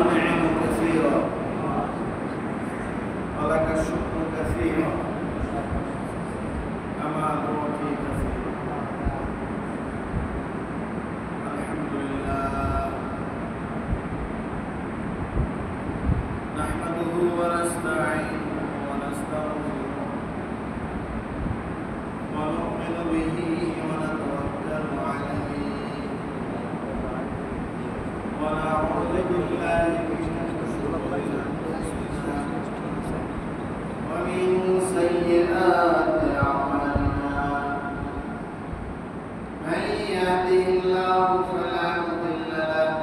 النعم كثيرا ولك الشكر كثيرا كما تعطي كثيرا. الحمد لله نحمده ونستعينه ونستغفره ونؤمن به ونتوكل عليه ونعوذ بالله من شرور أنفسنا ومن سيئات أعمالنا. من يهده الله فلا مضل له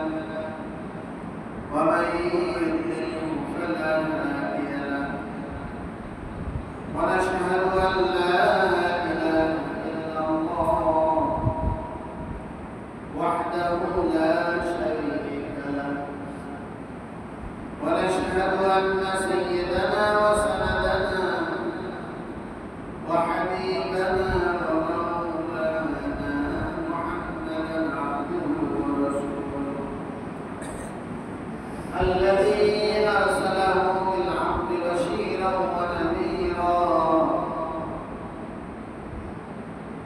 ومن يضلل فلا هادي له. ونشهد أن لا إله إلا الله وحده لا شريك له. ونشهد أن سيدنا وسندنا وحبيبنا ومولانا محمدا عبده ورسوله الذي أرسله بالحق بشيرا ونذيرا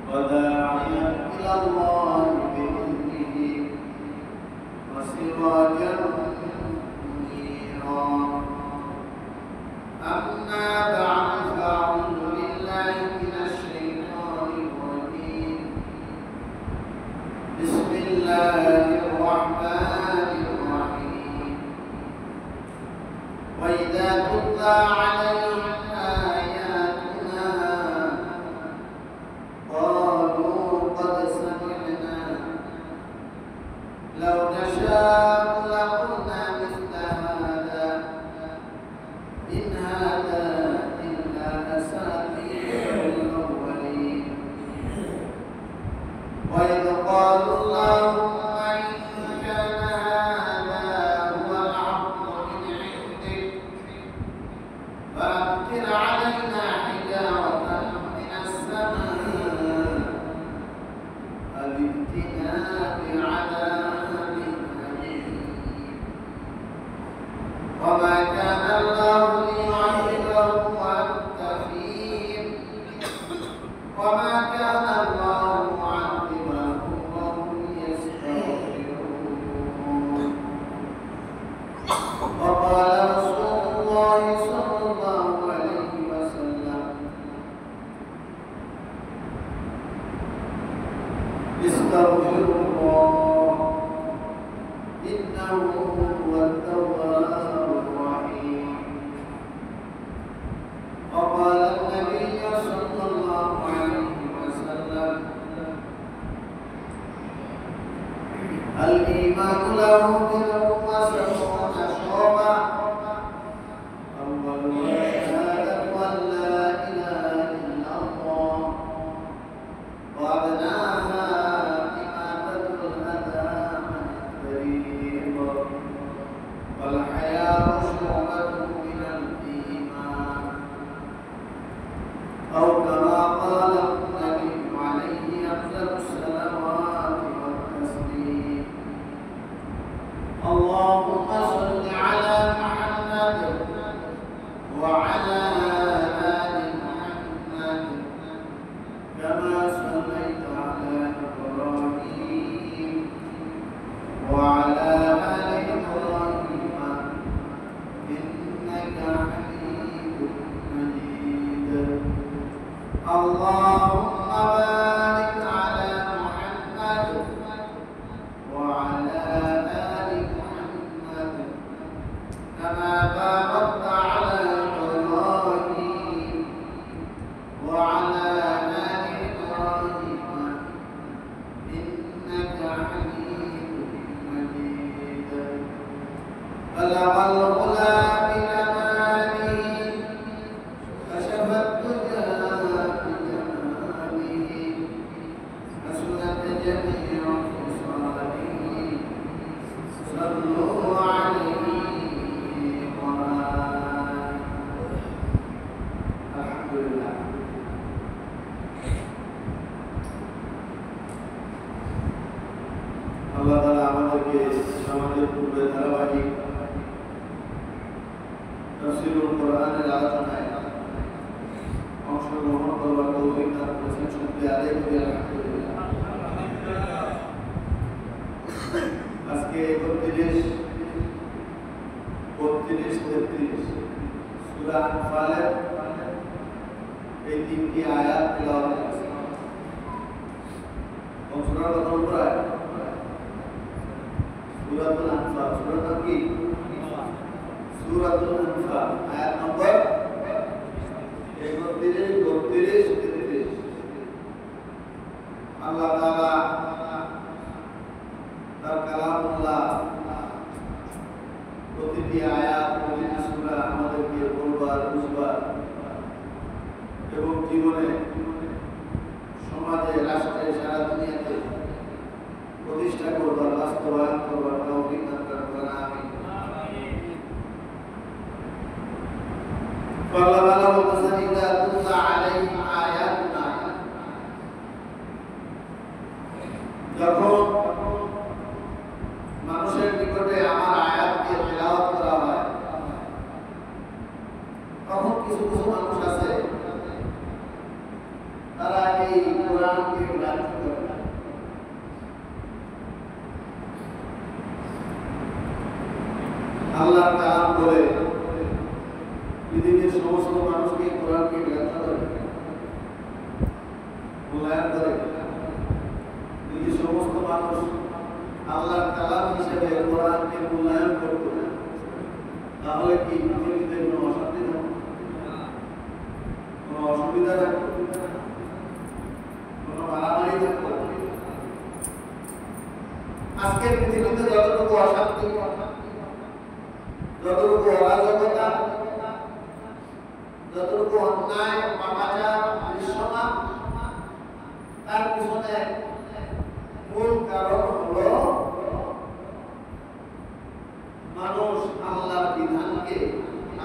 وداعيا إلى الله بإذنه وسراجا منيرا. أما بعد فأعوذ بالله من الشيطان الرجيم. بسم الله الرحمن الرحيم. وإذا تتلى عليهم آياتنا قالوا قد سمعنا لو نشاء لقلنا مثل هذا إن هذا إلا أساطير الأولين. وإذ قالوا اللهم إن كان هذا هو الحق من عندك فأمطر علينا حجارة من السماء أو ائتنا بعذاب أليم. وما كان الله ليعذبهم وأنت فيهم وما كان الله معذبهم وهم يستغفرون. وقال رسول الله صلى الله عليه وسلم استغفروا الله إنه هو التواب الرحيم. وقال النبي صلى الله عليه وسلم الإيمان له بضع وسبعون شعبة أولها شهادة أن لا إله إلا الله وأدناها إماتة الأذى عن الطريق والحياء شعبة من الإيمان أو كما قال النبي عليه أفضل الصلوات والتسليم. اللهم صل على محمد وعلى آل محمد كما صليت على إبراهيم وعلى آل إبراهيم إنك حميد مجيد. اللهم بارك على محمد وعلى آل محمد كما باركت على إبراهيم وعلى آل إبراهيم إنك حميد مجيد. بلغ الغلا بكماله كشف الدجى بجماله حسنت جميع خصاله صلوا عليه وآله. الحمد لله. Allah Ta'ala আমাদেরকে সমাজের পূর্বে ধারাবাহিক তাফসীরুল কোরআনের আলোচনায় অংশগ্রহণ করবার তৌফিক দান করেছেন। শুকরিয়া আদায় করি আলহামদুলিল্লাহ। আজকে 32, 33 সূরা আনফালের এই 3টি আয়াত তেলাওয়াত করেছি। কোন সূরার কথা বলবো? সূরাতুল আনফাল। সূরার নাম কি? সূরাতুল আনফাল। আয়াত নম্বর 31, 32, 33। আল্লাহ তাআলা তার কালামুল্লাহ প্রতিটি আয়াত, প্রতিটি সূরা আমাদেরকে পড়বার, বুঝবার এবং জীবনে, সমাজে, রাষ্ট্রে, সারা দুনিয়াতে প্রতিষ্ঠা করবার, বাস্তবায়ন করবার তৌফিক দান করেন। আমিন। আল্লাহ তাআলা বলেছেন, ইযা তুতলা আলাইহিম আয়াতুনা, যখন মানুষের নিকটে আমার আয়াতকে তেলাওয়াত করা হয়, তখন কিছু কিছু মানুষ আছে তারা এই কোরআনকে গ্রহণ করে না। আল্লাহর কালাম বলে পৃথিবীর সমস্ত মানুষকে কোরআনকে গ্রহণ করে, মূল্যায়ন করে। যদি সমস্ত মানুষ আল্লাহর কালাম হিসেবে কোরআনকে মূল্যায়ন করত, তাহলে কি পৃথিবীতে কোনো অশান্তি থাকত? কোনো অসুবিধা থাকত? কোনো মারামারি থাকত? আজকে পৃথিবীতে যতটুকু অশান্তি, যতটুকু অরাজকতা, যতটুকু অন্যায়, পাপাচার দৃশ্যমান, তার পিছনে মূল কারণ হলো মানুষ আল্লাহর বিধানকে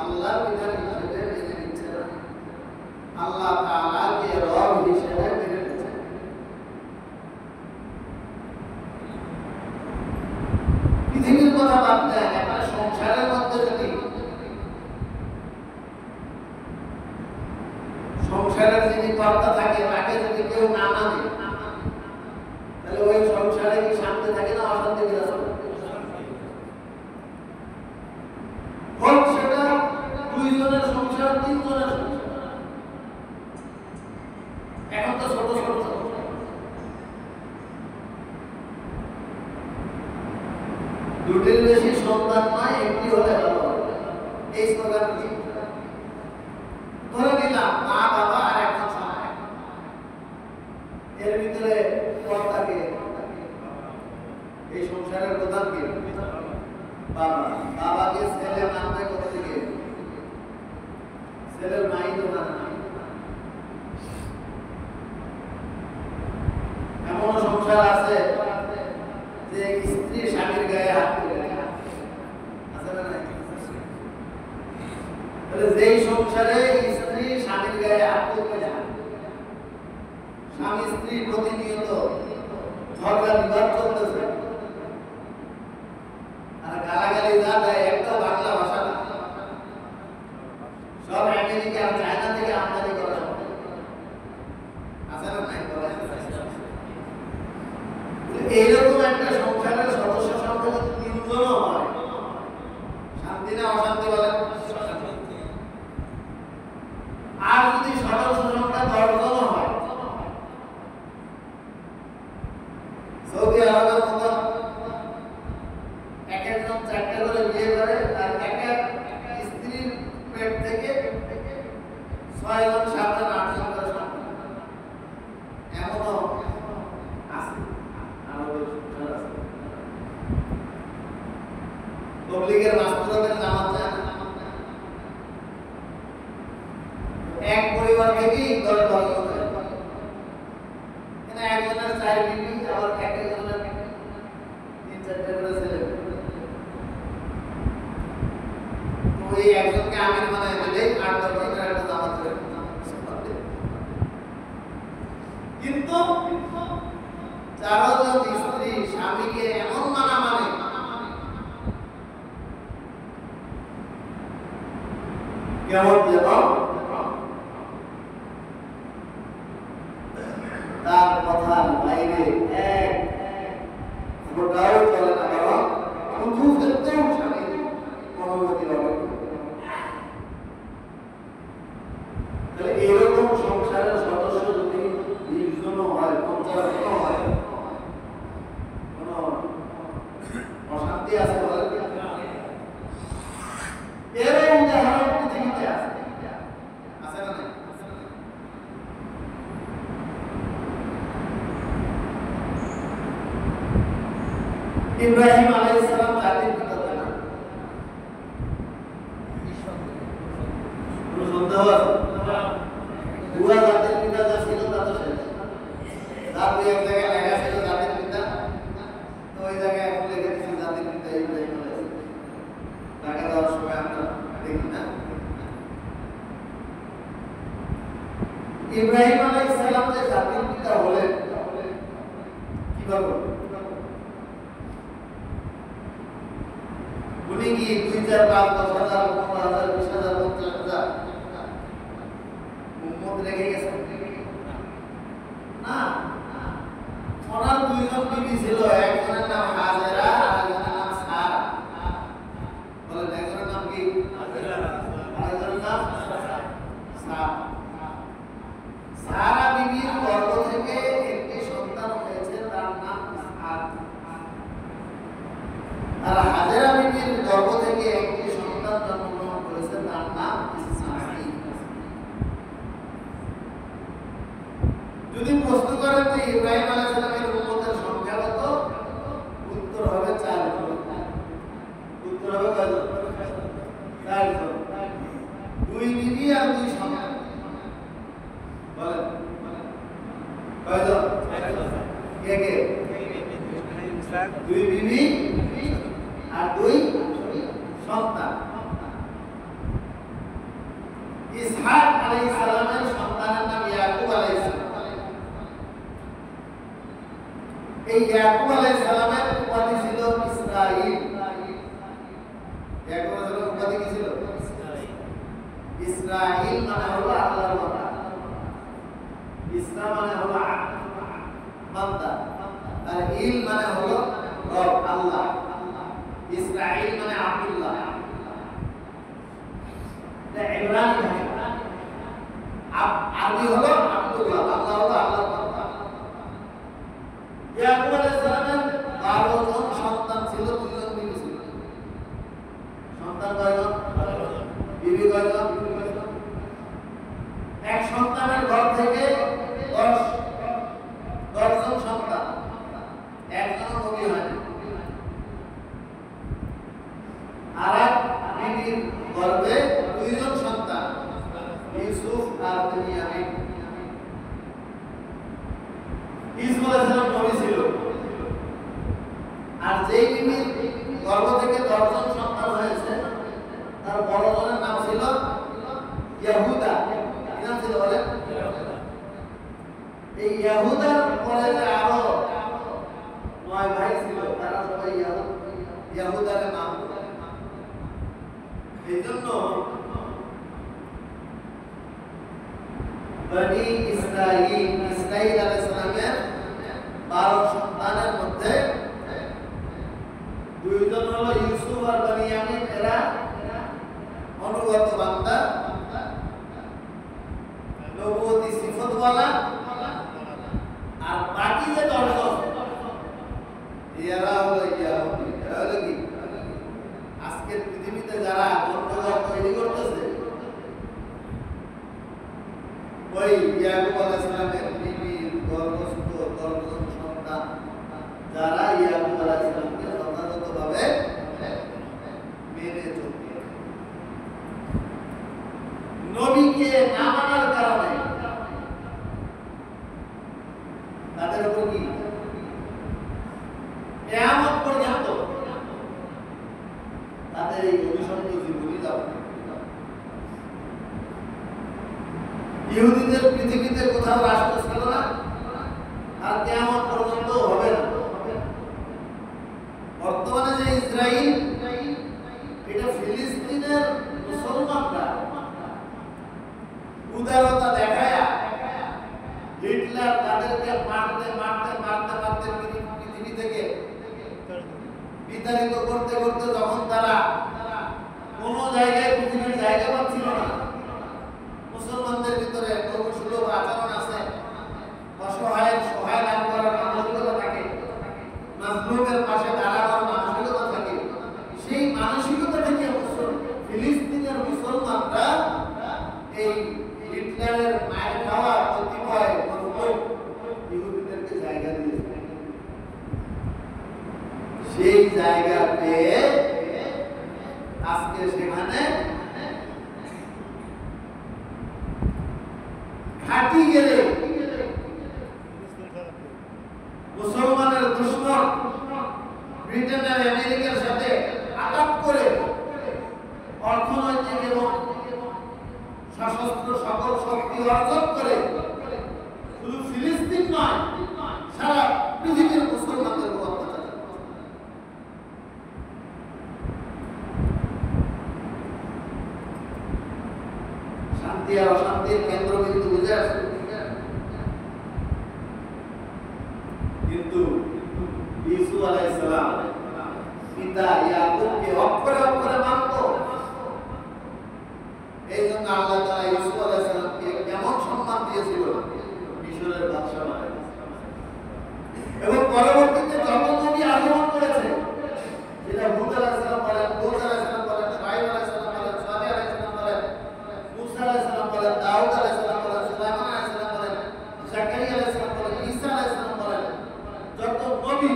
আল্লাহর বিধান হিসেবে মেনে নিচ্ছে না, আল্লাহ তাআলাকে রব হিসেবে মেনে নিচ্ছে। পৃথিবীর কথা বাদ দেন, একটা সংসারের মধ্যে যদি সংসারের যিনি কর্তা থাকে তাকে যদি কেউ না মানে, তাহলে ওই সংসারে কি শান্তি থাকে না অশান্তি বিরাজ করে? হোক সেটা 2 জনের সংসার, 3 জনের সংসার। এখন তো ছোট ছোট 2টির বেশি সন্তান নয়, একটি হলে ভালো হবে, এই স্লোগান কি? ধরে নিলাম মা, বাবা আর একজন সন্তান, এর ভিতরে কর্তাকে, এই সংসারের প্রধান কে? বাবা। বাবাকে ছেলে মানবে কোথা থেকে? ছেলের মাই তো মানে না। এমন সংসার আছে যে স্ত্রী স্বামীর গায়ে হাত তুলে, আছে না নাই? তাহলে যেই সংসারে স্ত্রী স্বামীর গায়ে হাত তুলবে না, স্বামী স্ত্রী প্রতিনিয়ত ঝগড়া বিবাদ চলতেছে, আর গালাগালি যা দেয় একটাও বাংলা ভাষা না, সব আমেরিকা আর চায়না থেকে আমদানি করা, আছে না নাই? এইরকম একটা সংসারের সদস্য সংখ্যা যদি 3 জনও হয়, শান্তি না অশান্তি বলেন? আর যদি সদস্য সংখ্যা 10 জনও হয়, সৌদি আরবের মতো এক একজন 4টা করে বিয়ে করে, আর এক এক স্ত্রীর পেট থেকে 6 জন, 7 জন, 8 জন করে সন্তান, এমনও আছে। তবলিগের মাস্টারদের জামাত যায় না, এক পরিবার থেকেই 10 জন হয়, একজনের 4 বিবি, আবার এক একজনের 3-4টা করে ছেলে। তো এই একজনকে আমির বানায় দিলেই 8-10 জনের একটা জামাত হয়ে যাবে। কিন্তু 4 জন স্ত্রী স্বামীকে এমন মানা মানে কেমন যেন তার কথার বাইরে এক ফোটাও চলে না, কারণ শুধু ক্ষেত্রেও স্বামীর অনুমতি হবে। তাহলে এরকম সংসারের সদস্য যদি 20 জন হয়, 50 জন হয়, কোন অশান্তি আছে বলে? এর উদাহরণ পৃথিবীতে আছে, আছে না? ইব্রাহিম আলাইহিস সালাম জাতির পিতা, তাই না? কোনো সন্দেহ আছে? পুরা জাতির পিতা যা ছিল তা তো শেষ। তার দুই এক জায়গায় লেখা ছিল জাতির পিতা, তো ওই জায়গায় এখন লেখা ছিল জাতির পিতা ইব্রাহিম আলাইহিস সালাম। টাকা দেওয়ার সময় আমরা দেখি না? ইব্রাহিম আলাইহিস সালাম যে জাতির পিতা হলেন কিভাবে? উনি কি 2, 4, 5, 10,000, 15,000, 20,000, 50,000 উম্মত রেখে গেছেন? না, ওনার 2 জন বিবি ছিল, একজনের নাম হাজেরা আর একজনের নাম সারা। বলেন একজনের নাম কি? হাজেরা, আর একজনের নাম সারা। সারা বিবির গর্ভ থেকে একটি সন্তান হয়েছে, তার নাম ইসহাক। আর হাজেরা বিবির গর্ভ থেকে একটি সন্তান জন্মগ্রহণ করেছে, তার নাম ইসমাঈল। যদি প্রশ্ন করেন যে ইব্রাহিম আলাইহিস সালামের উম্মতের সংখ্যা কত, উত্তর হবে 4 জন। উত্তর হবে কত? 4 জন। 2 বিবি আর 2 সন্তান। বলেন কয়জন? কে কে? 2 বিবি আর 2 সন্তান। ইসহাক আলাইহিস সালামের সন্তানের নাম ইয়াকুব আলাইহিস সালাম। এই ইয়াকুব আলাইহিস সালামের উপাধি ছিল ইসরাঈল। ইয়াকুব আলাইহিস সালামের উপাধি কি ছিল? ইসরাঈল মানে হলো আল্লাহর বান্দা। ইসরা মানে হলো বান্দা, আর ইল মানে হলো রব, আল্লাহ। ইসরাঈল মানে আব্দুল্লাহ। এটা ইব্রানি ভাষা। আরবি হলো আব্দুল্লাহ, আল্লাহ হলো আল্লাহর বান্দা। ইয়াকুব আলাইহিস সালামের 12 জন সন্তান ছিল, 2 জন বিবি ছিল। সন্তান কয়জন? বিবি কয়জন? এক সন্তানের ঘর থেকে 10 জন সন্তান, একজন নবী হয়নি। আর এক বিবির গর্ভে 2 জন সন্তান, ইউসুফ আর বিনিয়ামিন। ইসমাঈল আলাইহিস সালাম নবী ছিল। আর যেই বিবির গর্ভ থেকে 10 জন সন্তান হয়েছে, তার বড় জনের নাম ছিল ইয়াহুদা। কি নাম ছিল বলেন? এই ইয়াহুদার পরে যে আরো 9 ভাই ছিল, তারা সবাই ইয়াহুদার নাম। এই জন্য বনি ইসরাঈল, ইসরাঈল আলাইহিস সালামের 12 সন্তানের মধ্যে 2 জন হলো ইউসুফ আর বিনিয়ামিন। এরা অনুগত বান্দা, নবুয়তি সিফতওয়ালা। আর বাকি যে 10 জন, এরা হলো ইয়াহুদি। এরা হলো কি? আজকের পৃথিবীতে যারা গন্ডগোল তৈরি করতেছে, ওই ইয়াকুব আলাইহিস সালামের বিবির গর্ভস্থ 10 জন সন্তান, যারা ইয়াকুব আলাইহিস সালামকে যথাযথভাবে মেনে চলবে। নবীকে না মানার কারণে তাদের উপর কি কিয়ামত পর্যন্ত তাদের এই অভিশপ্ত জীবনই যাবে। ইহুদিদের পৃথিবীতে কোথাও রাষ্ট্র ছিল না, আর কিয়ামত পর্যন্ত হবে না। বর্তমানে যে ইসরাইল, এটা ফিলিস্তিনের মুসলমানরা বিস্তারিত করতে করতে যখন তারা কোনো জায়গায় পৃথিবীর জায়গা পাচ্ছিল না, মুসলমানদের ভিতরে প্রভু সুলভ আচরণ আছে, অসহায়ের সহায় লাভ করার মানসিকতা থাকে, মাজলুমের পাশে দাঁড়ানোর মানসিকতা থাকে, সেই মানসিকতা থেকে ফিলিস্তিনের মুসলমানরা এই হিটলারের মায়ের খাওয়া কতিপয় ইহুদিদেরকে জায়গা দিয়েছে। সেই জায়গা পেয়ে আজকে সেখানে ঘাঁটি গেলে মুসলমানের দুশ্মন ব্রিটেনের আমেরিকার সাথে আঘাত করে অর্থনৈতিক এবং সশস্ত্র সকল শক্তি অর্জন করে শুধু ফিলিস্তিন নয়, সারা পৃথিবীর মুসলমানদের উপর অত্যাচার। শান্তি আর অশান্তির কেন্দ্রবিন্দু বুঝে আসছে, কিন্তু ইউসুফ আলাইহিস সালাম পিতা ইয়াকুবকে অক্ষরে অক্ষরে মানত। এই জন্য আল্লাহ তাআলা ইউসুফ আলাইহিস সালামকে কেমন সম্মান দিয়েছিল, মিশরের বাদশা বানায়। এবং পরবর্তীতে যত নবী আগমন করেছে, যেটা হুদ আলাইহিস সালাম বলেন, লূত আলাইহিস সালাম বলেন, শুআয়ব আলাইহিস সালাম বলেন, সালেহ আলাইহিস সালাম বলেন, মুসা আলাইহিস সালাম বলেন, দাউদ আলাইহিস সালাম বলেন, সুলাইমান আলাইহিস সালাম বলেন, জাকারিয়া আলাইহিস সালাম বলেন, ঈসা আলাইহিস সালাম বলেন, যত নবী,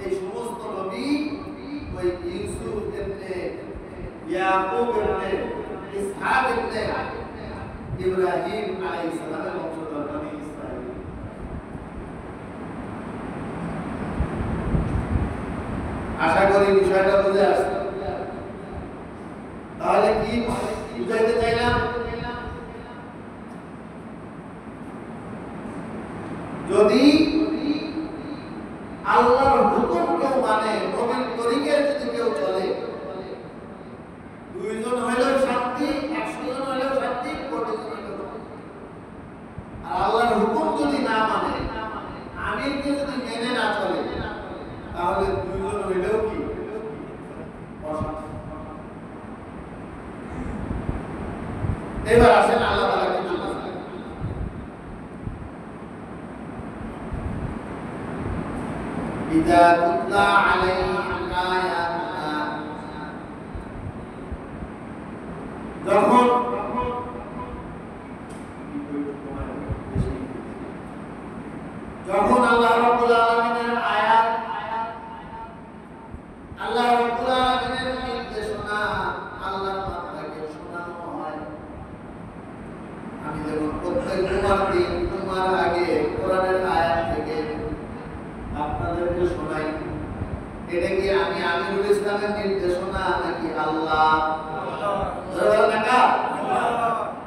এই সমস্ত নবী ওই ইউসুফ ইবনে ইয়াকুব ইবনে ইসহাক ইবনে ইব্রাহিম আলাইহিস সালামের বংশধর বনি ইসরাঈল। আশা করি বিষয়টা বুঝে আসছে। তাহলে কি বুঝাইতে চাইলাম? যদি আল্লাহর হুকুম কেউ মানে, নবীর তরিকায় যদি কেউ চলে, 2 জন হইলেও শান্তি, 100 জন হইলেও শান্তি, 1 কোটি জন হইলেও শান্তি। আর আল্লাহর হুকুম যদি না মানে, আমিরকে যদি মেনে না চলে, তাহলে 2 জন হইলেও কি অশান্তি। এবার আসেন আল্লাহ তাআলা কি বলেছেন। ইযা তুতলা আলাইহিম আয়াতুনা, যখন আল্লাহ রাব্বুল আলামিনের আয়াত, আল্লাহ রাব্বুল আলামিনের নির্দেশনা আল্লাহর বান্দাকে শোনানো হয়। আমি যেমন প্রত্যেক জুমার দিন জুমার আগে কোরআনের আয়াত থেকে আপনাদেরকে শোনাই, এটা কি আমি আমিরুল ইসলামের নির্দেশনা নাকি আল্লাহ?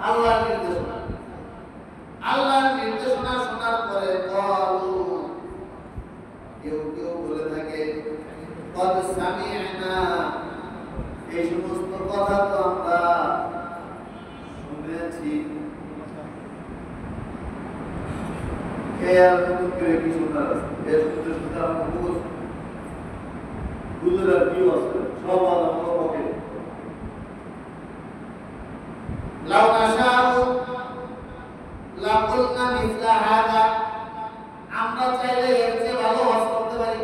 আল্লাহর নির্দেশনা। আল্লাহর নির্দেশনা শোনার পরে কেউ কেউ বলে থাকে কদ সামি'না, এই সমস্ত কথা তো আমরা শুনেছি। কি শোনার আছে? এর শুনতে শুনতে আমার মুখস্থ গুজরাট কি আছে সব আল্লাহ পক্ষে। লাউ নাশাউ লাকুলনা মিসলা হাযা, আমরা চাইলে এর চেয়ে ভালো ওয়াজ করতে পারি।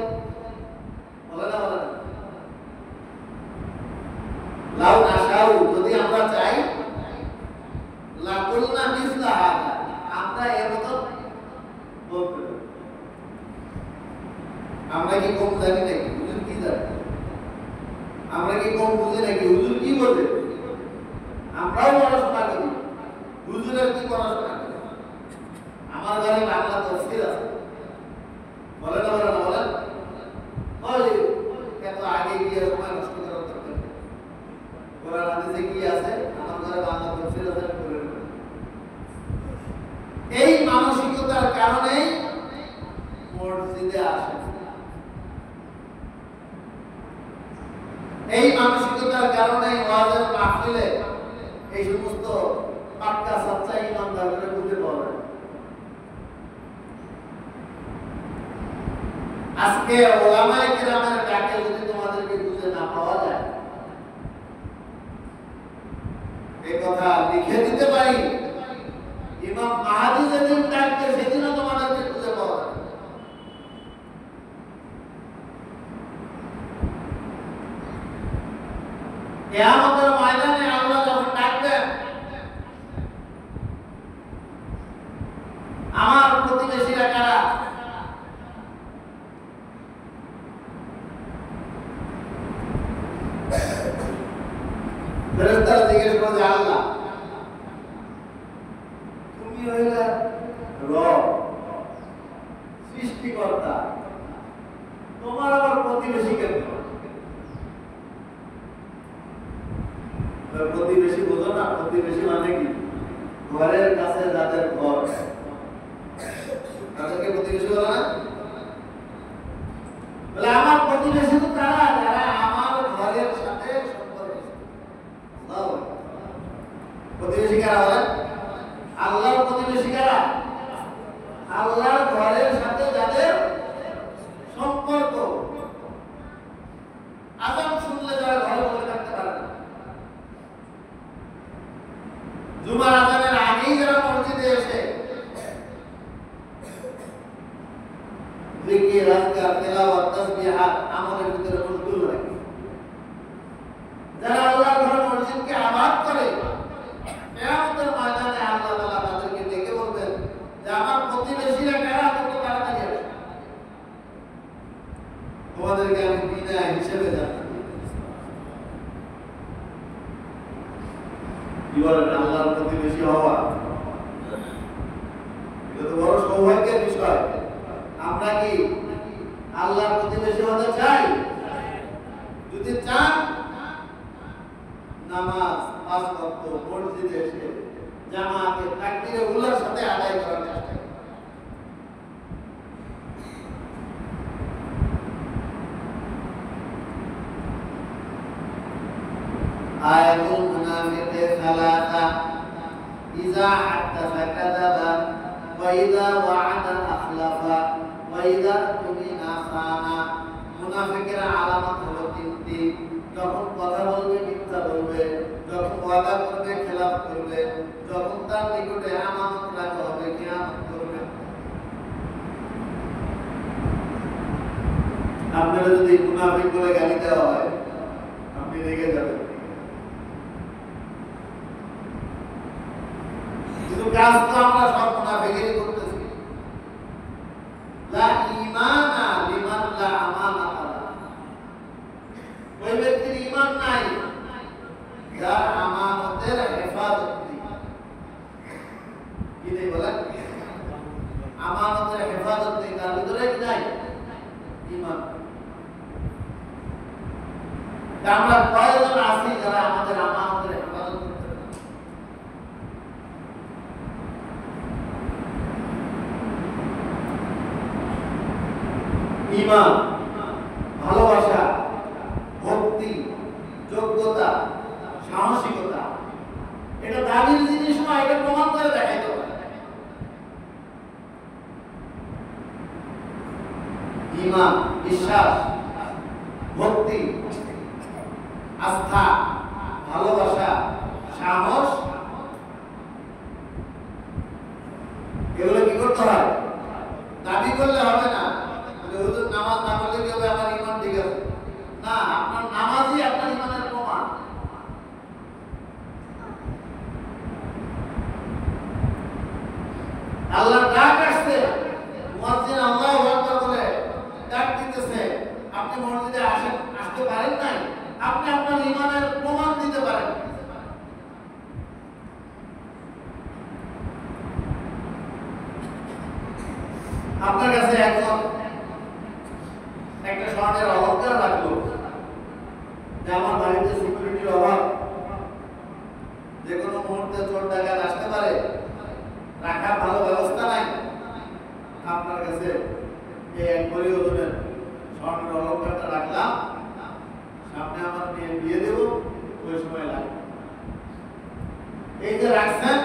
বলে না বলে না? লাউ নাশাউ, যদি আমরা চাই, লাকুলনা মিসলা হাযা, আমরা এর মতো বলতে পারি। আমরা কি কম জানি নাকি? হুজুর কি জানে? আমরা কি কম বুঝি নাকি? হুজুর কি বলে? আমরাও পড়াশোনা করি, হুজুরের কি পড়াশোনা করে? আমার ঘরে বাংলা তাফসীর আছে, বলে না বলে না বলেন? বলে এত আগে গিয়ে সময় নষ্ট করার দরকার নেই। কোরআন হাদিসে কি আছে? আমার ঘরে বাংলা তাফসীর আছে, করে নেব। এই মানসিকতার কারণে মসজিদে আসে। এই মানসিকতার কারণে ওয়াজের মাহফিলে এই সমস্ত পাক্কা সাচ্চা ইমানদারদের বুঝে পাওয়া যায়। আজকে ওলামায়ে কেরামের ডাকে যদি তোমাদেরকে খুঁজে না পাওয়া যায়, এই কথা লিখে দিতে পারি, ইমাম মাহদী যেদিন ডাকবে সেদিনও তোমাদেরকে খুঁজে পাওয়া যাবে। কিয়ামতের ময়দানে আল্লাহ যখন ডাকবেন, আমার প্রতিবেশীরা কারা? ফেরেশতারা জিজ্ঞেস করে যে আল্লাহ তুমি হইলে রব, সৃষ্টিকর্তা, তোমার আবার প্রতিবেশী কেন? প্রতিবেশী বোঝো না? প্রতিবেশী মানে কি? ঘরের কাছে যাদের ঘর, তাদেরকে প্রতিবেশী বলে না? বলে আমার প্রতিবেশী তো তারা যারা আমার ঘরের সাথে সম্পর্কিত। প্রতিবেশী কারা বলেন? আল্লাহর প্রতিবেশী কারা? আল্লাহর ঘরের সাথে যাদের সম্পর্ক। আযান শুনলে যারা ঘরে বসে থাকতে পারে না, জুমার আযানের আগেই যারা মসজিদে এসে জিকির, আজকার, তেলাওয়াত, তাসবিহাত আমলের ভিতরে মশগুল থাকে, যারা আল্লাহর ঘর মসজিদকে আবাদ করে, কিয়ামতের ময়দানে আল্লাহ তাআলা তাদেরকে ডেকে বলবেন যে আমার প্রতিবেশীরা কারা, তোমরা তাড়াতাড়ি আসো, তোমাদেরকে আমি বিনা হিসেবে জানাই। কি বলেন? আল্লাহর প্রতিবেশী হওয়া এটা তো বড় সৌভাগ্যের বিষয়। আমরা কি আল্লাহর প্রতিবেশী হতে চাই? যদি চান, নামাজ 5 ওয়াক্ত মসজিদে এসে জামাতে তাকবীরে উলার সাথে আদায় করার চেষ্টা করুন। আয়াতুল মুনাফিকি সালাসা, ইযা হাদাসা কাযাবা, ওয়া ইযা ওয়া'আদা আখলাফা, ওয়া ইযা তুমিনা খানা। মুনাফিকের আলামত হলো তিনটি: যখন কথা বলবে মিথ্যা বলবে, যখন ওয়াদা করবে খেলাফ করবে, যখন তার নিকটে আমানত রাখা হবে খেয়ানত করবে। আপনারা যদি মুনাফিক বলে গালি দেওয়া হয়, আপনি রেগে যাবেন, কিন্তু কাজ তো আমরা সব মুনাফিকেরই করতেছি। লা ঈমানা লিমান লা আমানাতা লাহু। ওই ব্যক্তির ঈমান নাই যার আমানতের হেফাজত নেই। কি নেই বলেন? আমানতের হেফাজত নেই, তার ভিতরে কি নাই? ঈমান। আমরা কয়জন আছি যারা আমাদের আমানতের হেফাজত করতে পারি? ঈমান, ভালোবাসা, ভক্তি, যোগ্যতা, সাহসিকতা, এটা দাবির জিনিস নয়, এটা প্রমাণ করে দেখাইতে হবে। ঈমান, বিশ্বাস, ভক্তি, আস্থা, ভালোবাসা, সাহস, এগুলো কি করতে হয়? দাবি করলে হবে না। হুজুর নামাজ না পড়লে কি হবে? আমার ঈমান ঠিক আছে না। আপনার নামাজই আপনার ঈমানের প্রমাণ। আল্লাহর ডাক আসছে, মুয়াজ্জিন আল্লাহু আকবার বলে ডাক দিতেছে, আপনি মসজিদে আসতে পারেন নাই, আপনি আপনার ঈমানের প্রমাণ দিতে পারেন। আপনার কাছে একজন একটা স্বর্ণের অলংকার রাখলো যে আমার বাড়িতে সিকিউরিটির অভাব, যে কোনো মুহূর্তে চোর ডাকাত আসতে পারে, রাখার ভালো ব্যবস্থা নাই, আপনার কাছে এই 1 ভরি ওজনের স্বর্ণের অলংকারটা রাখলাম, সামনে আমার মেয়ে বিয়ে দেব, ওই সময় লাগবে। এই যে রাখছেন,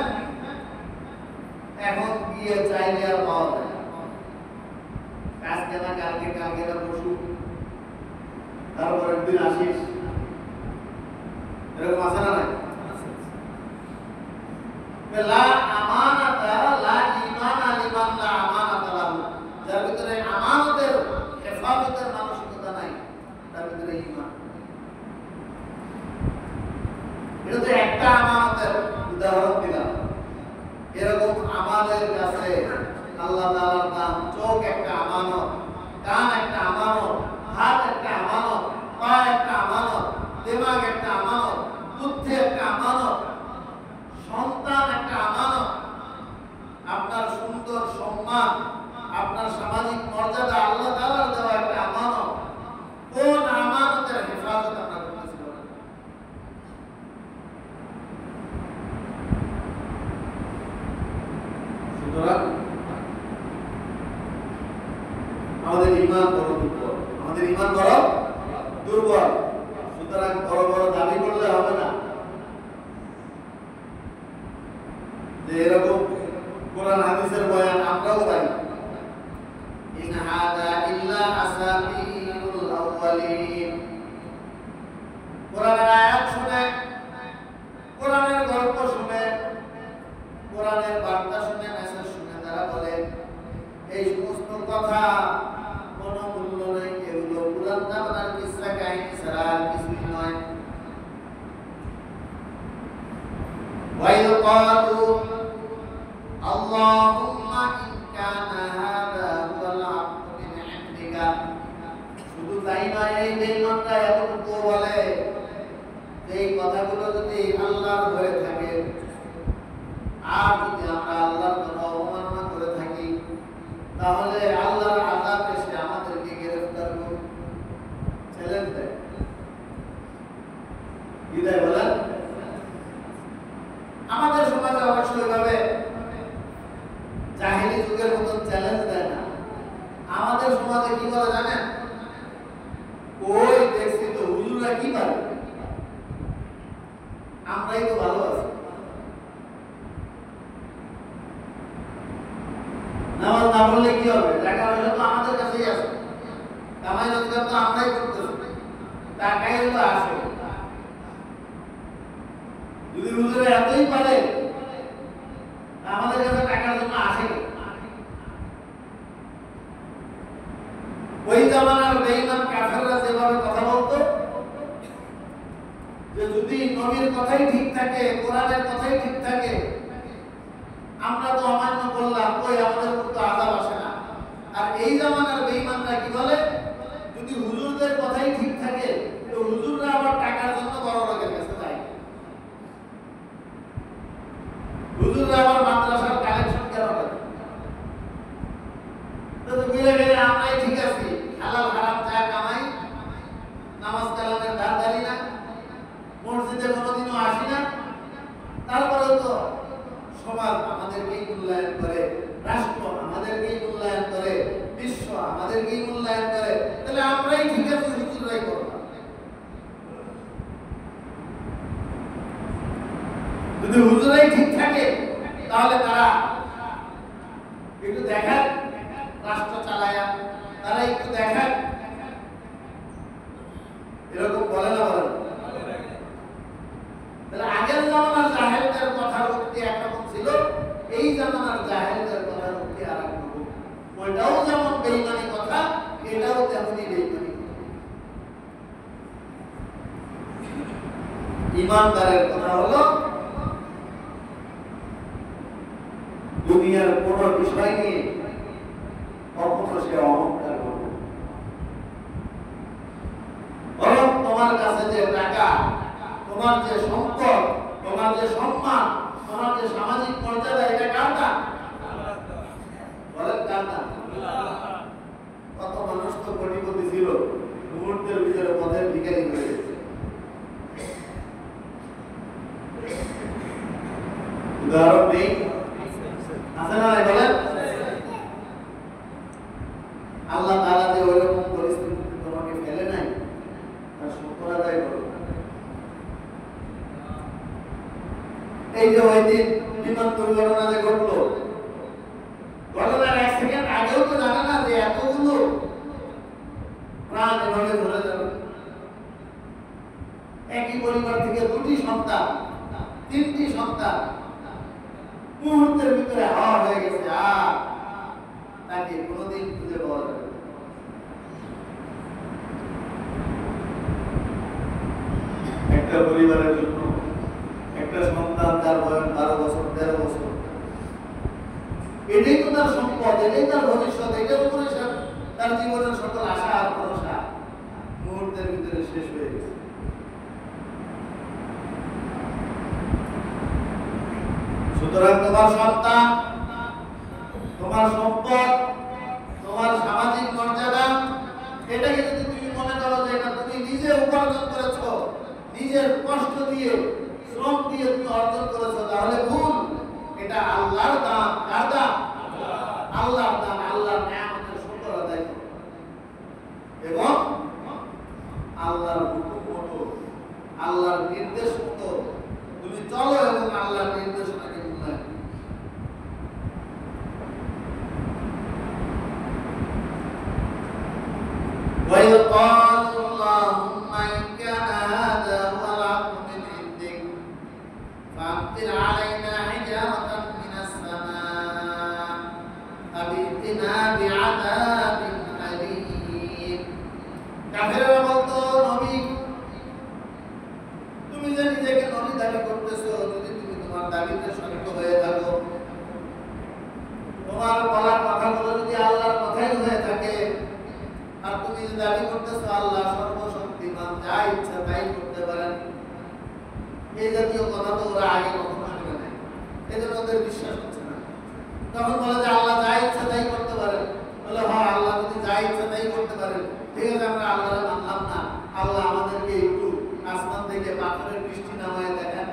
এখন গিয়ে চাইলে আর পাওয়া যায়, আজকে না কালকে, কালকে না একদিন আসিস, এরকম আছে না? লা আমানাতা লা ঈমানা লিমান লা আমানাতা লাহু, যার ভিতরে আমানতের হেফাজতের মানসিকতা নাই, তার ভিতরে ঈমান। এটা তো একটা আমানতের উদাহরণ দিলাম। এরকম আমাদের কাছে আল্লাহ তাআলার নাম, চোখ একটা আমানত, কান একটা আমানত, হাত একটা আমানত, পা একটা আমানত, দিমাগ একটা আমানত, বুদ্ধি একটা আমানত, সন্তান একটা আমানত, আপনার সুন্দর সম্মান, আপনার সামাজিক মর্যাদা আল্লাহ তাআলার দেওয়া একটা আমানত। কোন আমানতের হেফাজত আমরা করতেছি? সুতরাং আমাদের ঈমান বড় দুর্বল, আমাদের ঈমান বড় দুর্বল। সুতরাং বড় বড় দাবি করলে হবে না যে এরকম কোরআন হাদিসের বয়ান আমরাও পাই। ইন হাদা ইল্লা আসাতিরুল আউয়ালিন। কোরআনের আয়াত শুনে, কোরআনের গল্প শুনে, কোরআনের বার্তা শুনে, মেসেজ শুনে তারা বলে এই সমস্ত কথা কোনো মূল্য নেই, এগুলো কোরআন নামার কিসসা কাহিনী ছাড়া আর কিছুই নয়। ওয়াইল ক্বালু আল্লাহুম্মা ইন কানা হাযা হুয়াল হাক্কু মিন ইনদিকা। শুধু তাই নয়, এই বেঈমানরা এতটুকু বলে যে এই কথাগুলো যদি আল্লাহর হয়ে থাকে, আর যদি আমরা আল্লাহর কথা অবমাননা করে থাকি, তাহলে আল্লাহর আযাব এসে আমাদেরকে গ্রেফতার করবে। চ্যালেঞ্জ দেয়। কি দেয় বলেন? আমাদের সমাজে অবশ্যই ভাবে জাহেলি যুগের মতো চ্যালেঞ্জ দেয় না। আমাদের সমাজে কি বলে জানেন? ওই দেখছি তো হুজুররা কি পারে, আমরাই তো ভালো আছি। নামাজ না পড়লে কি হবে? টাকা পয়সা তো আমাদের কাছেই আছে, কামাই রোজগার তো আমরাই করতেছি, টাকাই তো আসে। যদি হুজুরে এতই পারে, আমাদের কাছে টাকার জন্য আসে। ওই জামানার বেঈমান কাফেররা যেভাবে কথা বলতো যে যদি নবীর কথাই ঠিক থাকে, কোরআনের কথাই ঠিক থাকে, আমরা তো অমান্য করলাম, কই আমাদের উপর তো আযাব আসে না। আর এই জামানার বেঈমানরা কি বলে? যদি হুজুরদের কথাই ঠিক থাকে, তো হুজুররা আবার টাকার জন্য বড় লোকের কাছে যায়, হুজুররা আবার মাদ্রাসার কালেকশন কেন করে? তো মিলে গেলে আমরাই ঠিক আছি, হালাল হারাম যা কামাই, নামাজ কালামের ধার ধারি না, মসজিদে কোনোদিনও আসি না, তারপরেও তো সমাজ আমাদেরকেই মূল্যায়ন করে, রাষ্ট্র আমাদেরকেই মূল্যায়ন করে, বিশ্ব আমাদেরকেই মূল্যায়ন করে, তাহলে আমরাই ঠিক আছি, হুজুররাই করব। যদি হুজুরাই ঠিক থাকে, তাহলে তারা একটু দেখাক রাষ্ট্র চালায়া, তারা একটু দেখাক, এরকম বলে না? বলে। তাহলে আগের জামানার জাহেলদের কথার উক্তি একরকম ছিল, এই জামানার জাহেলদের কথার উক্তি আর একরকম। ওইটাও যেমন বেঈমানি কথা, এটাও তেমনই বেঈমানি কথা। ঈমানদারের কথা হলো দুনিয়ার কোন বিষয় নিয়ে কখনো সে অহংকার করবে না। বরং তোমার কাছে যে টাকা, তোমার যে সম্পদ, তোমার যে সম্মান, তোমার যে সামাজিক মর্যাদা, এটা কার দান? বলেন কার দান? কত মানুষ তো কোটিপতি ছিল, মুহূর্তের ভিতরে পথের ভিখারি হয়ে গেছে। উদাহরণ নেই? আছে না? বলেন। আল্লাহ তাআলা যে ওইরকম পরিস্থিতিতে তোমাকে ফেলে নাই, তার শুকর আদায় করো। এই যে ওই দিন বিমান দুর্ঘটনা যে ঘটলো, ঘটনার 1 সেকেন্ড আগেও তো জানে না যে এতগুলো প্রাণ এভাবে ধরে যাবে। একই পরিবার থেকে দুটি সন্তান, তিনটি সন্তান মুহূর্তের ভিতরে হাওয়া হয়ে গেছে, আর তাকে কোনোদিন খুঁজে পাওয়া যাবে না। একটা পরিবারের জন্য একটা সন্তান, তার বয়স 12 বছর 13 বছর, এটাই তো তার সম্পদ, এটাই তার ভবিষ্যৎ, এটার উপরে তার জীবনের সকল আশা আর ভরসা মুহূর্তের ভিতরে শেষ হয়ে গেছে। সুতরাং তোমার সন্তান, তোমার সম্পদ, তোমার সামাজিক মর্যাদা, এটাকে যদি তুমি মনে করো যে এটা তুমি নিজে উপার্জন করেছো, নিজের কষ্ট দিয়ে শ্রম দিয়ে তুমি অর্জন করেছো, তাহলে ভুল। এটা আল্লাহর দান। কার দান? আল্লাহর দান। আল্লাহর নিয়ামতের শুকর আদায় করো এবং আল্লাহর হুকুম মতো, আল্লাহর নির্দেশ মতো তুমি চলো এবং আল্লাহর নির্দেশনাকে মূল্যায়ন করো। وإذ قالوا اللهم إن كان هذا هو الحق من عندك فأمطر علينا حجارة من السماء أو ائتنا بعذاب أليم। কাফেররা বলতো, নবী তুমি যে নিজেকে নবী দাবি করতেছো, যদি তুমি তোমার দাবিতে সঠিক হয়ে থাকো, তোমার বলার কথাগুলো যদি আল্লাহর কথাই হয়ে থাকে, আর তুমি যে দাবি করতেছো আল্লাহ সর্বশক্তিমান, যা ইচ্ছা তাই করতে পারেন, এই জাতীয় কথা তো ওরা আগে কখনো শুনে নাই, এজন্য ওদের বিশ্বাস হচ্ছে না। তখন বলে যে আল্লাহ যা ইচ্ছা তাই করতে পারেন। বলে হ্যাঁ, আল্লাহ যদি যা ইচ্ছা তাই করতে পারেন, ঠিক আছে, আমরা আল্লাহরে মানলাম না, আল্লাহ আমাদেরকে একটু আসমান থেকে পাথরের বৃষ্টি নামায় দেখেন।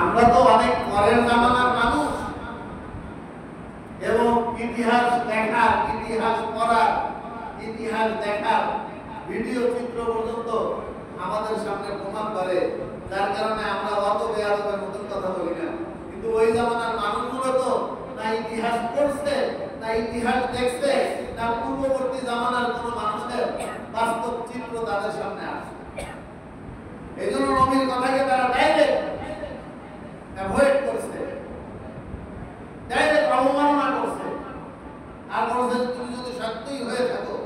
আমরা তো অনেক পরের জামানার মানুষ এবং ইতিহাস দেখার, ইতিহাস পড়ার, ইতিহাস দেখার ভিডিও চিত্র পর্যন্ত আমাদের সামনে প্রমাণ করে, যার কারণে আমরা অত বেয়াদবের মতন কথা বলি না। কিন্তু ওই জামানার মানুষগুলো তো না ইতিহাস পড়ছে, না ইতিহাস দেখছে, না পূর্ববর্তী জামানার কোনো মানুষের বাস্তব চিত্র তাদের সামনে আসে। এই জন্য নবীর কথাকে তারা ডাইরেক্ট অ্যাভয়েড করছে, ডাইরেক্ট অবমাননা করছে, আর বলছে তুমি যদি সত্যই হয়ে থাকো,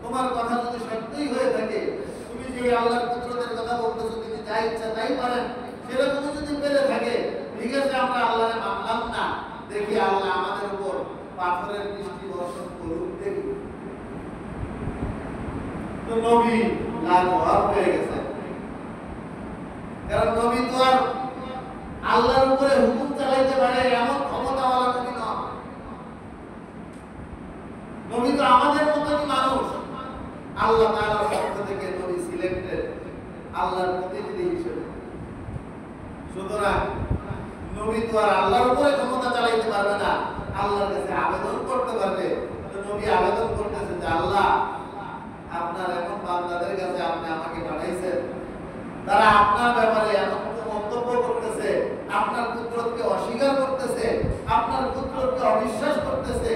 তোমার কথা যদি সত্যই হয়ে থাকে, তুমি যে আল্লাহর কুদরতের কথা বলতেছো, তিনি যা ইচ্ছা তাই পারেন, সেরকম যদি পেরে থাকে, ঠিক আছে, আমরা আল্লাহরে মানলাম না, দেখি আল্লাহ আমাদের উপর পাথরের বৃষ্টি বর্ষণ করুক, দেখি। তো নবী লাজবাব হয়ে গেছে, কারণ নবী তো আর আল্লাহর উপরে হুকুম চালাইতে পারে এমন ক্ষমতাওয়ালা নবী নয়। নবী তো আমাদের মতনই মানুষ, আল্লাহ তাআলার পক্ষ থেকে নবী সিলেক্টেড, আল্লাহর প্রতিনিধি হিসেবে। সুতরাং নবী তো আর আল্লাহর উপরে ক্ষমতা চালাইতে পারবে না, আল্লাহর কাছে আবেদন করতে পারবে। তো নবী আবেদন করতেছে যে আল্লাহ, আপনার এখন বান্দাদের কাছে আপনি আমাকে পাঠাইছেন, তারা আপনার ব্যাপারে এমন মন্তব্য করতেছে, আপনার কুদরতকে অস্বীকার করতেছে, আপনার কুদরতকে অবিশ্বাস করতেছে,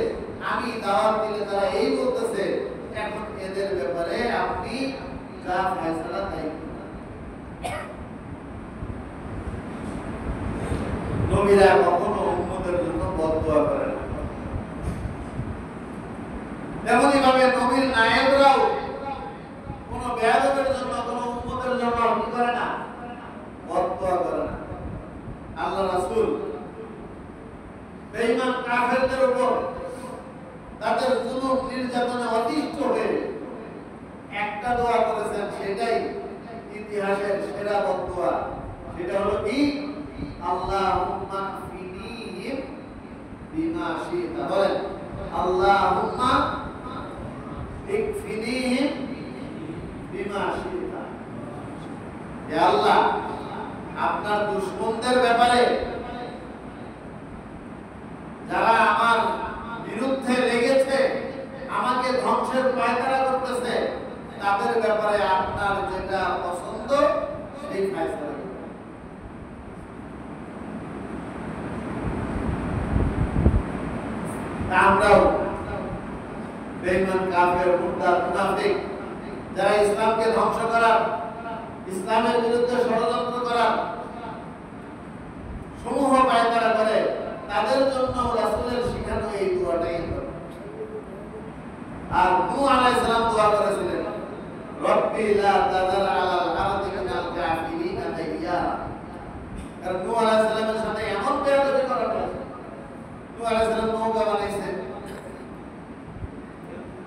আমি দাওয়াত দিলে তারা এই বলতেছে, এখন এদের ব্যাপারে আপনি যা ফয়সালা তাই করুন। নবীরা কখনো উম্মতের জন্য বদদুয়া করে না, তেমনি ভাবে নবীর নায়েবরাও কোনো বেয়াদবের জন্য, কোনো উম্মতের জন্য কি করে না, বদদুয়া করে না। আল্লাহ রাসূল বেঈমান কাফেরদের উপর তাদের জুলুম নির্যাতনে অতিষ্ঠ হয়ে একটা দোয়া করেছেন, সেটাই ইতিহাসের সেরা বদদুয়া। সেটা হলো কি, আল্লাহুম্মা ফিনিহিম বিমা শি'তা। বলেন, আল্লাহুম্মা ইকফিনিহিম বিমা শি'তা। হে আল্লাহ, আপনার দুশমনদের ব্যাপারে, যারা আমার বিরুদ্ধে লেগেছে, আমাকে ধ্বংসের পায়তারা করতেছে, তাদের ব্যাপারে আপনার যেটা পছন্দ সেই ফয়সালা করুন। আমরাও বেঈমান কাফের মুরতাদ মুনাফিক যারা ইসলামকে ধ্বংস করার ইসলামের বিরুদ্ধে ষড়যন্ত্র করার সমূহ পায়তারা করে তাদের জন্য রাসূলের শিখানো এই দোয়াটাই আর নূহ আলাইহিস সালাম দোয়া করেছিলেন রব্বি লা তাযার আলাল আরদি মিনাল কাফিরিনা দাইয়ারা আর নূহ আলাইহিস সালামের সাথে এমন বেয়াদবি করা হয়েছে নূহ আলাইহিস সালাম নৌকা বানাইছে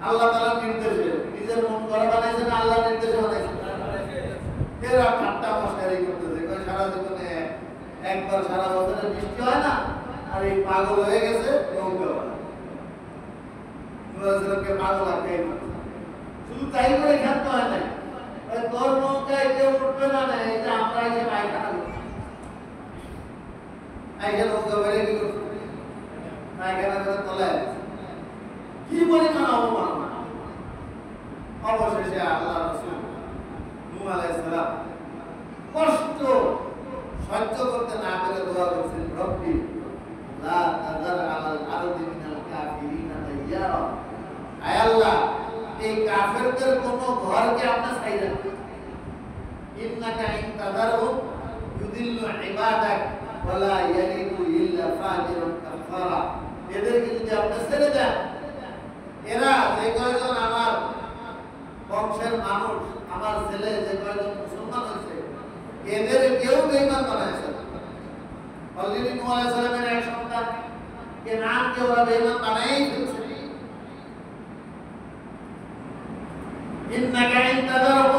আল্লাহ তাআলার নির্দেশে নিজের মন করা বানাইছে না আল্লাহর নির্দেশে বানাইছে এরা ঠাট্টা মশকারি করতেছে কই সারা জীবনে একবার সারা বছরে বৃষ্টি হয় না আর এই পাগল হয়ে গেছে নৌকা নূহকে পাগল আখ্যায়িত করে শুধু তাই করে ক্ষান্ত হয় না তোর নৌকায় কেউ উঠবে না এই যে আমরা এসে পায়খানা করছি আইসে নৌকা বেড়ে কি করছি পায়খানা করে তোলায় কি পরিমাণ অপমান অবশেষে আল্লাহ রাসূল নূহ আলাইহিস সালাম কষ্ট সহ্য করতে না পেরে দোয়া করছেন রব্বি লা তাযার আলাল আরদি মিনাল কাফিরিনা দাইয়ারা আয় আল্লাহ এই কাফেরদের কোন ঘরকে আপনি ছাইরেন ইন্নাকা ইন তাযারহু ইউদিল্লু ইবাদাক ওয়ালা ইয়ালিদু ইল্লা ফাজিরান কাফারা এদেরকে যদি আপনি ছেড়ে দেন এরা যে কয়জন আমার বংশের মানুষ আমার ছেলে যে কয়জন মুসলমান হয়েছে এদের কেউ বেঈমান বানাইছে অলরেডি নূহ আলাইহিস সালামের এক সন্তান কেনানকে ওরা বেঈমান বানাই ফেলছে ইন্নাকা ইন তাযারহু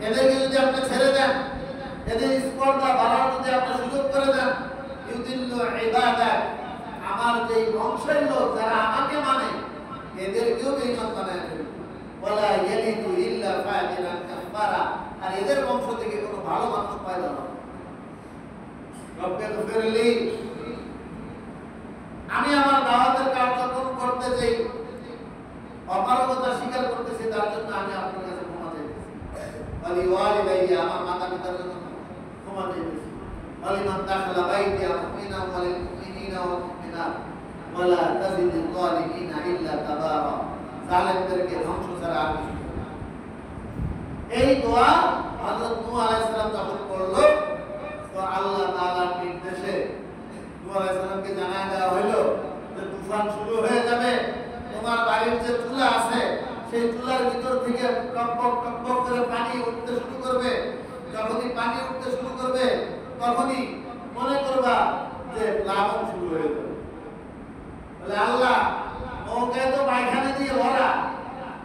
এদেরকে যদি আপনি ছেড়ে দেন এদের স্পর্ধা বাড়ার যদি আপনি সুযোগ করে দেন ইউদিল্লু ইবাদাক আমার যে বংশের লোক যারা আমাকে মানে এদেরকেও বেঈমান বানায় ফেলবে ওয়ালা ইয়ালিদু ইল্লা ফাজিরান কাফারা আর এদের বংশ থেকে কোনো ভালো মানুষ পয়দা হবে রব্বে গফিরলি আমি আমার দাওয়াতের কার্যক্রম করতে যাই অপারগতা স্বীকার করতেছি তার জন্য আমি আপনার কাছে ক্ষমা চাইতেছি ওয়ালি ওয়ালিদাইয়া আমার মাতা পিতার জন্য ক্ষমা চাইতেছি ওয়ালিমান দাখালা বাইতিয়া মুমিনা ওয়ালিল মুমিনিনা ওয়াল মুমিনাত ওয়ালা তাজিদিল যালিমিনা ইল্লা তাবারা জালেমদেরকে ধ্বংস ছাড়া আর কিছু না এই দোয়া হযরত নূহ আলাইহিস সালাম যখন করলো তো আল্লাহ তাআলার নির্দেশে নূহ আলাইহিস সালামকে জানায় দেওয়া হলো যে তুফান শুরু হয়ে যাবে তোমার বাড়ির যে চুলা আছে সেই চুলার ভিতর থেকে টকবক টকবক করে পানি উঠতে শুরু করবে যখনই পানি উঠতে শুরু করবে তখনই মনে করবা যে প্লাবন শুরু হয়ে যাবে বলে আল্লাহ নৌকায় তো পায়খানা দিয়ে ভরা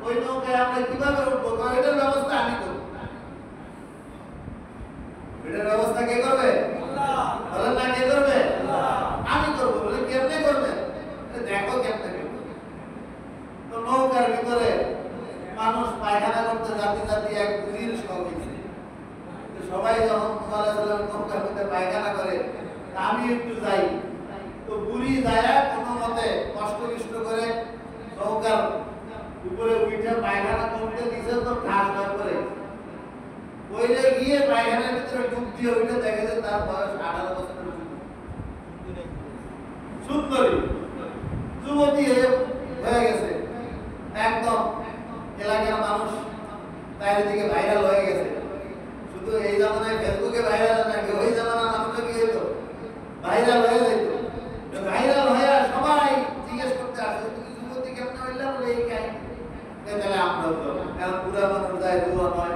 ওই নৌকায় আমরা কিভাবে উঠবো এটার ব্যবস্থা আমি করবো এটার ব্যবস্থা কে করবে বলেন না কে করবে আমি করবো বলে কেমনে করবে দেখো কেমনে করবে তো নৌকার ভিতরে মানুষ পায়খানা করতে জাতি জাতি এক বুড়ির সব হয়েছে সবাই যখন নূহ আলাইহিস সালাম নৌকার ভিতরে পায়খানা করে আমি একটু যাই তো বুড়ি যায় কোনো মতে কষ্ট কষ্ট করে নৌকার উপরে উঠে পায়খানা করতে দিছে তো ঠাস হয়ে পড়ে ওইটা গিয়ে পায়খানার ভিতরে ডুব দিয়ে ওইটা দেখে যে তার বয়স 18 বছরের সুন্দরী যুবতী হয়ে গেছে একদম এলাকার মানুষ তার দিকে ভাইরাল হয়ে গেছে শুধু এই জামানায় ফেসবুকে ভাইরাল না ওই জামানার মানুষটা কি হইতো ভাইরাল হয়ে যেত ভাইরাল হয়ে সবাই জিজ্ঞেস করতে আসে তুমি যুবতী কেমন হইলা বলে এই কাহিনী তাহলে আমরা তো এখন বুড়া মানুষ যায় বুড়া হয়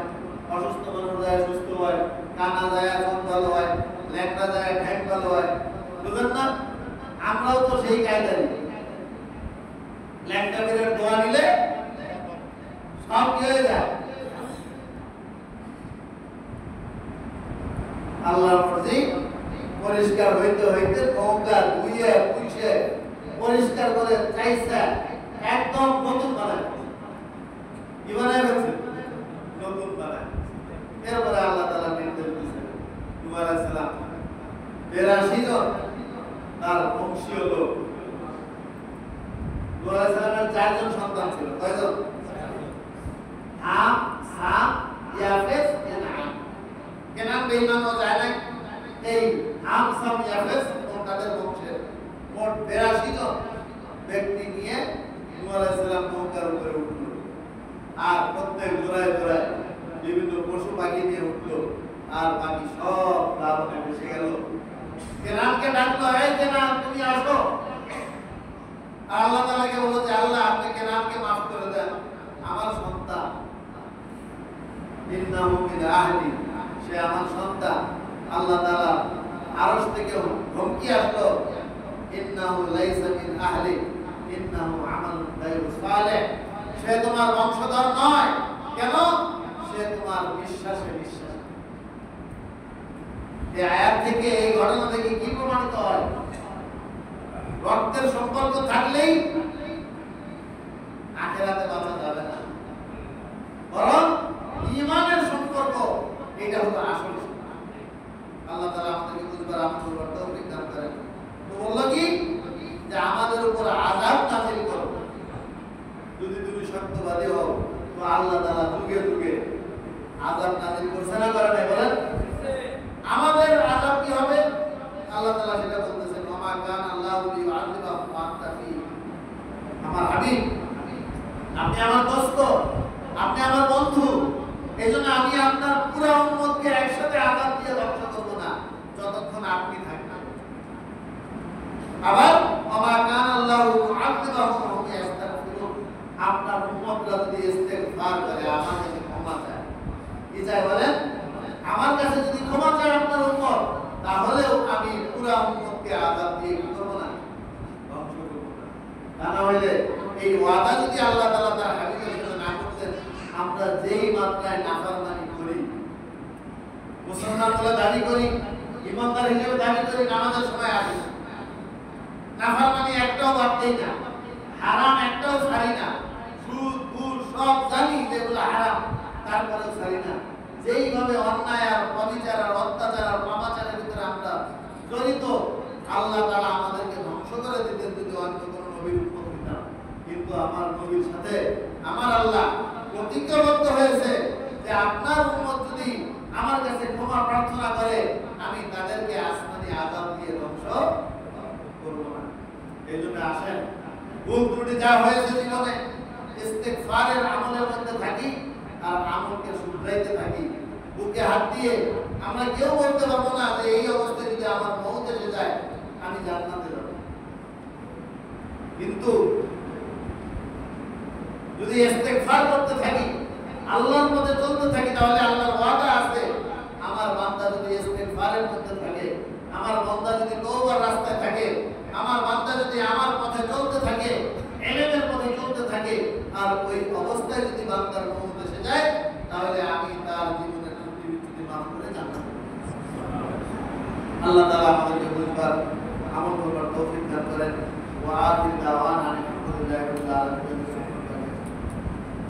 অসুস্থ মানুষ যায় সুস্থ হয় কানা যায় মন ভালো হয় ল্যাংটা যায় ঠ্যাং ভালো হয় বুঝলেন না আমরাও তো সেই কায়দারি ল্যাংটা বেরের দোয়া নিলে সব কি হয়ে যায় আল্লাহর মর্জি পরিষ্কার হইতে হইতে নৌকা ধুইয়ে পুইছে পরিষ্কার করে চাইছে একদম নতুন বানায় কি বানায় হচ্ছে নতুন বানায় এরপরে আল্লাহ তাআলা নির্দেশ দিয়েছেন নূহ আলাইহিস সালাম 82 জন তার বংশীয় লোক নূহ আলাইহিস সালামের 4 জন সন্তান ছিল কয়জন হাম সাম ইয়াফেস কেনান কেনান বেঈমান ও যায় না এই হাম সাম ইয়াফেস ও তাদের বংশের মোট 82 জন ব্যক্তি নিয়ে নূহ আলাইহিস সালাম আর প্রত্যেক জোড়ায় জোড়ায় বিভিন্ন পশু পাখি নিয়ে উঠলো, আর বাকি সব প্লাবনে ভেসে গেল। কেনানকে ডাকলো, এই কেনান তুমি আসো। আর আল্লাহ তাআলাকে বলল যে আল্লাহ আপনি কেনানকে মাফ করে দেন, আমার সন্তান, ইন্নাহু মিন আহলি, সে আমার সন্তান। আল্লাহ তাআলা আরশ থেকে ধমকি আসলো, ইন্নাহু লাইসা মিন আহলি ইন্নাহু আমালুন গায়রু সালেহ, সে তোমার বংশধর নয়। কেন? সে তোমার বিশ্বাসে বিশ্বাস। এই আয়াত থেকে, এই ঘটনা থেকে কি প্রমাণিত হয়? রক্তের সম্পর্ক থাকলেই আখিরাতে বাঁচা যাবে না, বরং ঈমানের সম্পর্ক, এটা হলো আসল। আল্লাহ তাআলা আমাদেরকে বুঝবার আমল করার তৌফিক দান করেন। তো বলল কি যে আমাদের উপর আযাব নাযিল করো, যদি তুমি সত্যবাদী হও। তো আল্লাহ তাআলা যুগে যুগে আযাব নাযিল করছে না করে নাই? বলেন আমাদের আযাব কি হবে? আল্লাহ তাআলা সেটা বলতেছেন, ওয়া মা কানা আল্লাহু লিউআযিবাহুম ওয়া আনতা ফীহিম। আমার হাবিব, আপনি আমার দোস্ত, আপনি আমার বন্ধু, এজন্য আমি আপনার পুরো উম্মতকে একসাথে আযাব দিয়ে ধ্বংস করব না যতক্ষণ আপনি থাকবেন। আবার ওয়া মা কানা আল্লাহু লিউআযিবাহুম ওয়া হুম ইস্তাগফিরুন, আপনার উম্মতরা যদি ইস্তেগফার করে, আমার কাছে ক্ষমা চায়, কি চায় বলেন? আমার কাছে যদি ক্ষমা চায় আপনার উম্মত, তাহলেও আমি পুরো উম্মতকে আযাব দিয়ে কি করব না? ধ্বংস করব না। তা না হইলে এই ওয়াদা যদি আল্লাহ তাআলা তার হাবিবের সাথে না করতেন, আমরা যেই মাত্রায় নাফরমানি করি, মুসলমান বলে দাবি করি, ইমানদার হিসেবে দাবি করি, নামাজের সময় আসি না, নাফরমানি একটাও বাদ দেই না, হারাম একটাও ছাড়ি না, সুদ ঘুষ সব জানি যেগুলো হারাম, তারপরেও ছাড়ি না। যেইভাবে অন্যায় আর অবিচার আর অত্যাচার আর পাপাচারের ভিতরে আমরা জড়িত, আল্লাহ তাআলা আমাদেরকে ধ্বংস করে দিতেন যদি অন্য কোনো নবীর উম্মত হইতাম। কিন্তু আমার নবীর সাথে আমার আল্লাহ প্রতিজ্ঞাবদ্ধ হয়েছে যে আপনার উম্মত যদি আমার কাছে ক্ষমা প্রার্থনা করে, আমি তাদেরকে আসমানি আযাব দিয়ে ধ্বংস করব না। এই জন্য আসেন, ভুল ত্রুটি যা হয়েছে জীবনে, ইস্তেগফারের আমলের মধ্যে থাকি আর আমলকে শুধরাইতে থাকি। বুকে হাত দিয়ে আমরা কেউ বলতে পারবো না যে এই অবস্থায় যদি আমার মওত এসে যায় আমি জান্নাতে যাব, কিন্তু যদি ইস্তেগফার করতে থাকি, আল্লাহর পথে চলতে থাকি, তাহলে আল্লাহর ওয়াদা আছে, আমার বান্দা যদি ইস্তেগফারের মধ্যে থাকে, আমার বান্দা যদি তওবার রাস্তায় থাকে, আমার বান্দা যদি আমার পথে চলতে থাকে, ইলমের পথে চলতে থাকে, আর ওই অবস্থায় যদি বান্দার মওত এসে যায়, তাহলে আমি তার জীবনের ত্রুটি বিচ্যুতি মাফ করে জান্নাতে যাব। আল্লাহ তাআলা আমাদেরকে বুঝবার, আমল করবার তৌফিক দান করেন। ওয়া আখিরু দাওয়ানা আলহামদুলিল্লাহি রাব্বিল আলামিন।